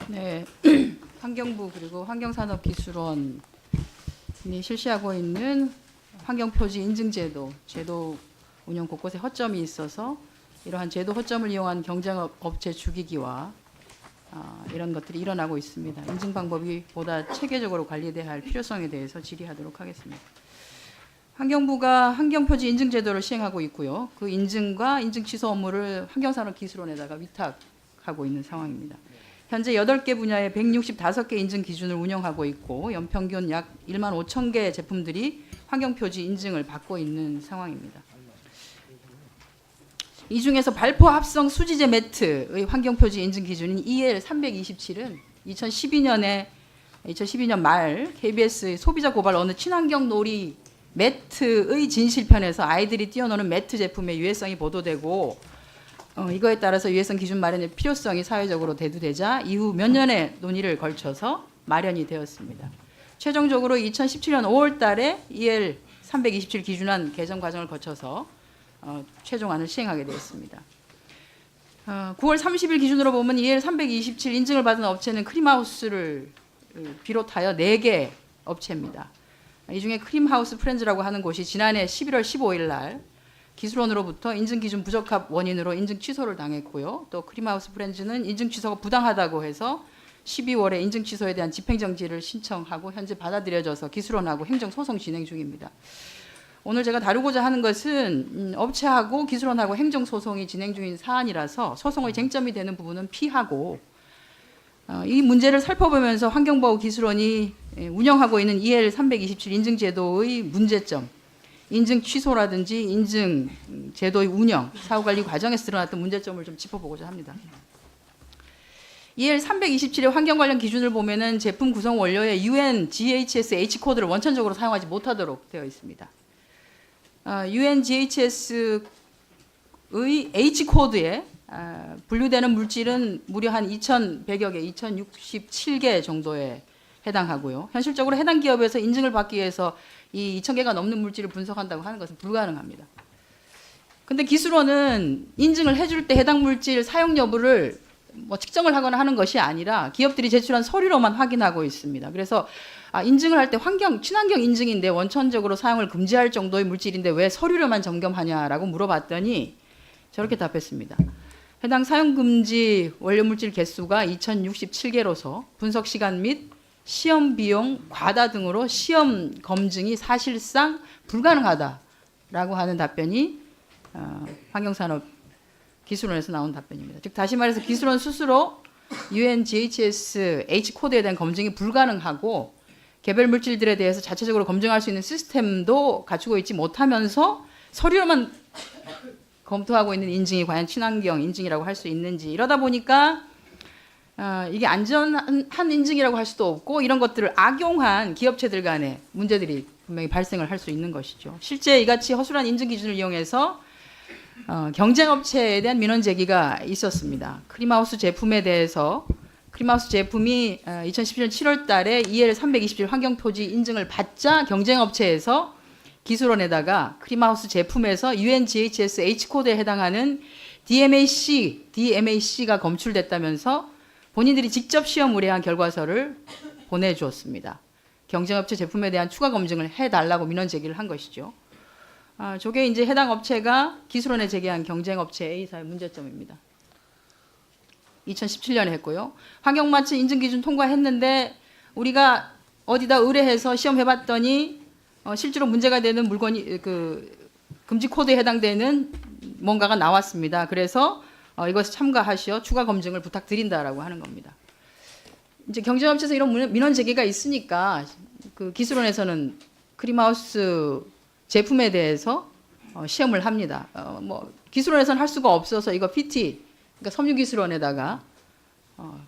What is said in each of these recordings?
네, 환경부 그리고 환경산업기술원이 실시하고 있는 환경표지 인증제도, 제도 운영 곳곳에 허점이 있어서 이러한 제도 허점을 이용한 경쟁업체 죽이기와 이런 것들이 일어나고 있습니다. 인증 방법이 보다 체계적으로 관리돼야 할 필요성에 대해서 질의하도록 하겠습니다. 환경부가 환경표지 인증제도를 시행하고 있고요. 그 인증과 인증 취소 업무를 환경산업기술원에다가 위탁하고 있는 상황입니다. 현재 8개 분야의 165개 인증 기준을 운영하고 있고 연평균 약 1만 5천 개 제품들이 환경표지 인증을 받고 있는 상황입니다. 이 중에서 발포 합성 수지제 매트의 환경표지 인증 기준인 EL327은 2012년 말 KBS의 소비자 고발 어느 친환경 놀이 매트의 진실편에서 아이들이 뛰어노는 매트 제품의 유해성이 보도되고 이거에 따라서 유해성 기준 마련의 필요성이 사회적으로 대두되자 이후 몇 년의 논의를 걸쳐서 마련이 되었습니다. 최종적으로 2017년 5월 달에 EL 327 기준안 개정 과정을 거쳐서 최종안을 시행하게 되었습니다. 9월 30일 기준으로 보면 EL 327 인증을 받은 업체는 크림하우스를 비롯하여 4개 업체입니다. 이 중에 크림하우스 프렌즈라고 하는 곳이 지난해 11월 15일 날 기술원으로부터 인증 기준 부적합 원인으로 인증 취소를 당했고요. 또 크림하우스 프렌즈는 인증 취소가 부당하다고 해서 12월에 인증 취소에 대한 집행정지를 신청하고 현재 받아들여져서 기술원하고 행정소송 진행 중입니다. 오늘 제가 다루고자 하는 것은 업체하고 기술원하고 행정소송이 진행 중인 사안이라서 소송의 쟁점이 되는 부분은 피하고 이 문제를 살펴보면서 환경보호기술원이 운영하고 있는 EL 327 인증제도의 문제점, 인증 취소라든지 인증 제도의 운영, 사후관리 과정에서 드러났던 문제점을 좀 짚어보고자 합니다. EL 327의 환경 관련 기준을 보면은 제품 구성 원료에 UN GHS H 코드를 원천적으로 사용하지 못하도록 되어 있습니다. UN GHS의 H 코드에 분류되는 물질은 무려 한 2,100여 개, 2,067개 정도에 해당하고요. 현실적으로 해당 기업에서 인증을 받기 위해서 이 2,000개가 넘는 물질을 분석한다고 하는 것은 불가능합니다. 근데 기술원은 인증을 해줄 때 해당 물질 사용 여부를 측정을 하거나 하는 것이 아니라 기업들이 제출한 서류로만 확인하고 있습니다. 그래서 인증을 할 때 친환경 인증인데 원천적으로 사용을 금지할 정도의 물질인데 왜 서류로만 점검하냐라고 물어봤더니 저렇게 답했습니다. 해당 사용금지 원료물질 개수가 2,067개로서 분석 시간 및 시험 비용 과다 등으로 시험 검증이 사실상 불가능하다라고 하는 답변이 환경산업기술원에서 나온 답변입니다. 즉 다시 말해서 기술원 스스로 UN GHS H 코드에 대한 검증이 불가능하고 개별 물질들에 대해서 자체적으로 검증할 수 있는 시스템도 갖추고 있지 못하면서 서류로만 검토하고 있는 인증이 과연 친환경 인증이라고 할 수 있는지, 이러다 보니까 이게 안전한 인증이라고 할 수도 없고 이런 것들을 악용한 기업체들 간의 문제들이 분명히 발생을 할 수 있는 것이죠. 실제 이같이 허술한 인증 기준을 이용해서 경쟁업체에 대한 민원 제기가 있었습니다. 크림하우스 제품에 대해서 크림하우스 제품이 2017년 7월 달에 EL 327 환경표지 인증을 받자 경쟁업체에서 기술원에다가 크림하우스 제품에서 UN GHS H 코드에 해당하는 DMAC가 검출됐다면서 본인들이 직접 시험 의뢰한 결과서를 보내주었습니다. 경쟁업체 제품에 대한 추가 검증을 해달라고 민원 제기를 한 것이죠. 저게 이제 해당 업체가 기술원에 제기한 경쟁업체 A사의 문제점입니다. 2017년에 했고요. 환경마트 인증기준 통과했는데 우리가 어디다 의뢰해서 시험해봤더니 실제로 문제가 되는 물건이 금지 코드에 해당되는 뭔가가 나왔습니다. 그래서 이것을 참가하시어 추가 검증을 부탁드린다라고 하는 겁니다. 이제 경쟁업체에서 이런 민원 제기가 있으니까 그 기술원에서는 크림하우스 제품에 대해서 시험을 합니다. 기술원에서는 할 수가 없어서 이거 PT, 그러니까 섬유기술원에다가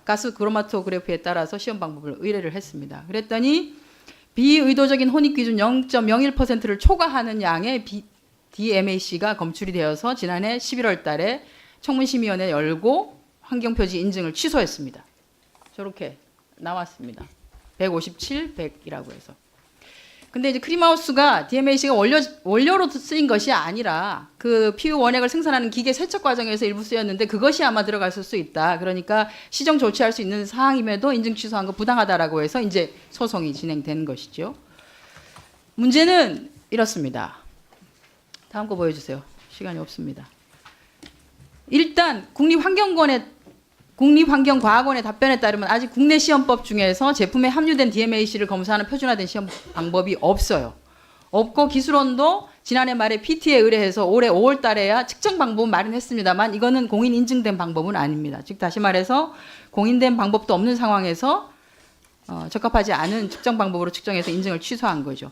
가스 크로마토그래피에 따라서 시험 방법을 의뢰를 했습니다. 그랬더니 비의도적인 혼익기준 0.01%를 초과하는 양의 DMAC가 검출이 되어서 지난해 11월 달에 청문심의위원회 열고 환경표지 인증을 취소했습니다. 저렇게 나왔습니다. 157, 100이라고 해서. 근데 이제 크림하우스가 DMAC가 원료로 쓰인 것이 아니라 그 PU 원액을 생산하는 기계 세척 과정에서 일부 쓰였는데 그것이 아마 들어갔을 수 있다. 그러니까 시정 조치할 수 있는 사항임에도 인증 취소한 거 부당하다라고 해서 이제 소송이 진행된 것이죠. 문제는 이렇습니다. 다음 거 보여주세요. 시간이 없습니다. 일단 국립환경과학원의 답변에 따르면 아직 국내 시험법 중에서 제품에 함유된 DMAC를 검사하는 표준화된 시험 방법이 없어요. 없고 기술원도 지난해 말에 PT에 의뢰해서 올해 5월 달에야 측정 방법은 마련했습니다만 이거는 공인 인증된 방법은 아닙니다. 즉 다시 말해서 공인된 방법도 없는 상황에서 적합하지 않은 측정 방법으로 측정해서 인증을 취소한 거죠.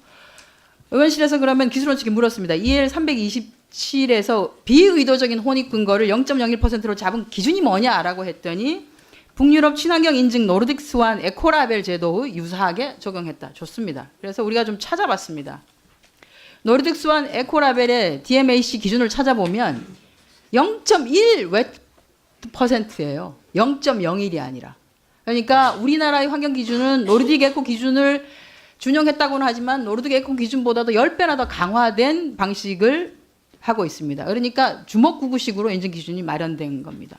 의원실에서 그러면 기술원 측에 물었습니다. EL 327에서 비의도적인 혼입 근거를 0.01%로 잡은 기준이 뭐냐라고 했더니 북유럽 친환경 인증 노르딕 스완 에코라벨 제도의 유사하게 적용했다. 좋습니다. 그래서 우리가 좀 찾아봤습니다. 노르딕 스완 에코라벨의 DMAC 기준을 찾아보면 0.1%예요. 0.01이 아니라. 그러니까 우리나라의 환경 기준은 노르딕 에코 기준을 준용했다고는 하지만 노르딕 에코 기준보다도 10배나 더 강화된 방식을 하고 있습니다. 그러니까 주먹구구식으로 인증 기준이 마련된 겁니다.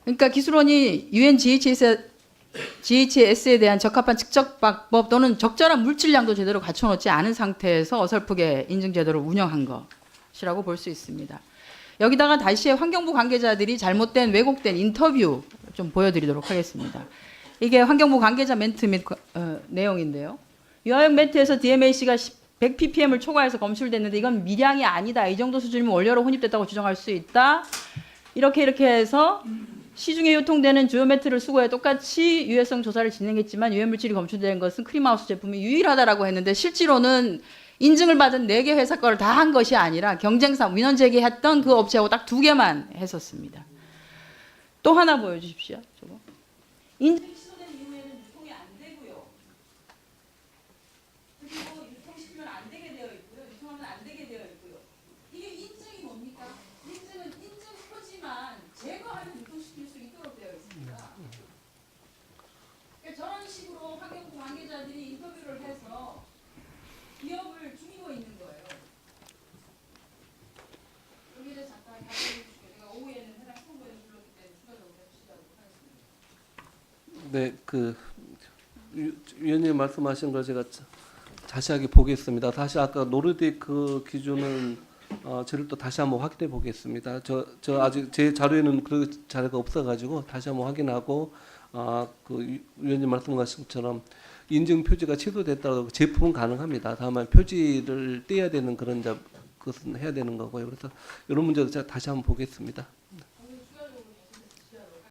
그러니까 기술원이 UN GHS에 대한 적합한 측정 방법 또는 적절한 물질량도 제대로 갖춰놓지 않은 상태에서 어설프게 인증 제도를 운영한 것이라고 볼 수 있습니다. 여기다가 다시 환경부 관계자들이 잘못된 왜곡된 인터뷰 좀 보여드리도록 하겠습니다. 이게 환경부 관계자 멘트 및 내용인데요. 유아용 멘트에서 DMAC가 100ppm을 초과해서 검출됐는데 이건 미량이 아니다. 이 정도 수준이면 원료로 혼입됐다고 주장할 수 있다. 이렇게 해서 시중에 유통되는 주요 매트를 수거해 똑같이 유해성 조사를 진행했지만 유해 물질이 검출된 것은 크림하우스 제품이 유일하다라고 했는데 실제로는 인증을 받은 4개 회사 거를 다 한 것이 아니라 경쟁사 민원 제기했던 그 업체하고 딱 2개만 했었습니다. 또 하나 보여주십시오. 저거. 인증 취소된 이후에는 유통이 안 되고요. 그리고 유통시키면 안 되게 되어 있고요. 유통하면 안 되게 되어 있고요. 이게 인증이 뭡니까? 인증은 인증 표지만 제거하면 유통시킬 수 있도록 되어 있습니다. 그러니까 저런 식으로 환경부 관계자들이 인터뷰를 해서 기업을 죽이고 있는 거예요. 여기에 대해서 잠깐 답변해 주시고요. 제가 오후에는 해당 청구에는 불렀기 때문에 추가적으로 해주시도록 하겠습니다. 네, 위원님 말씀하신 걸 제가 자세하게 보겠습니다. 다시 아까 노르딕 그 기준은 저를 또 다시 한번 확인해 보겠습니다. 저 아직 제 자료에는 그 자료가 없어가지고 다시 한번 확인하고 그 위원님 말씀하신 것처럼 인증 표지가 취소됐다고 제품은 가능합니다. 다만 표지를 떼야 되는 그런 그것은 해야 되는 거고요. 그래서 이런 문제도 제가 다시 한번 보겠습니다.